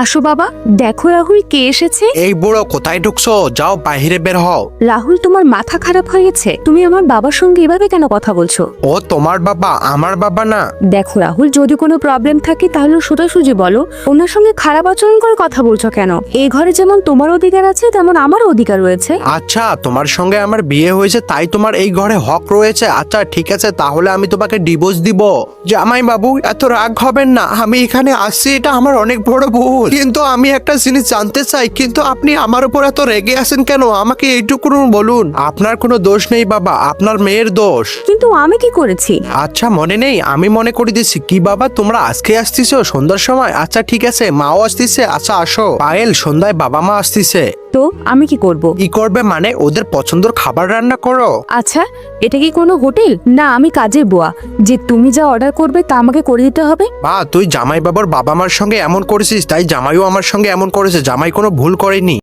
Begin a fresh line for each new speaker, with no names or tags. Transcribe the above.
আসো বাবা, দেখো রাহুল কে এসেছে।
এই বুড়ো কোথায় ঢুকছো? যাও বাইরে বের হও।
রাহুল, তোমার মাথা খারাপ হয়ে গেছে? তুমি আমার বাবার সঙ্গে এভাবে কেন কথা বলছো?
ও তোমার বাবা, আমার বাবা না।
দেখো রাহুল, যদি কোনো প্রবলেম থাকে তাহলে সোজাসুজি বলো। ওনার সঙ্গে খারাপ আচরণ করে কথা বলছো কেন? এই ঘরে যেমন তোমার অধিকার আছে তেমন আমারও অধিকার রয়েছে।
আচ্ছা, তোমার সঙ্গে আমার বিয়ে হয়েছে তাই তোমার এই ঘরে হক রয়েছে। আচ্ছা ঠিক আছে, তাহলে আমি তোমাকে ডিভোর্স দিব। জামাই বাবু, এত রাগ হবেন না। আমি এখানে আসছি, এটা আমার অনেক বড় ভুল। কিন্তু আমি একটা জিনিস জানতে চাই, কিন্তু আপনি আমার উপর এত রেগে আছেন কেন? আমাকে এইটুকু বলুন। আপনার কোনো দোষ নেই বাবা, আপনার মেয়ের দোষ।
কিন্তু আমি কি করেছি?
আচ্ছা মনে নেই? আমি মনে করে দিচ্ছি। কি বাবা, তোমরা আজকে আসতেছো সন্ধ্যার সময়? আচ্ছা ঠিক আছে, মাও আসতেছে। আচ্ছা আসো। পায়েল, সন্ধ্যায় বাবা মা আসতেছে।
তো আমি কি করব?
কি করবে মানে? ওদের পছন্দের খাবার রান্না করো।
আচ্ছা, এটা কি কোনো হোটেল? না, আমি কাজের বুয়া, যে তুমি যা অর্ডার করবে তা আমাকে করে দিতে হবে।
বা তুই জামাই বাবার বাবা মার সঙ্গে এমন করেছিস, তাই জামাইও আমার সঙ্গে এমন করেছে। জামাই কোনো ভুল করেনি।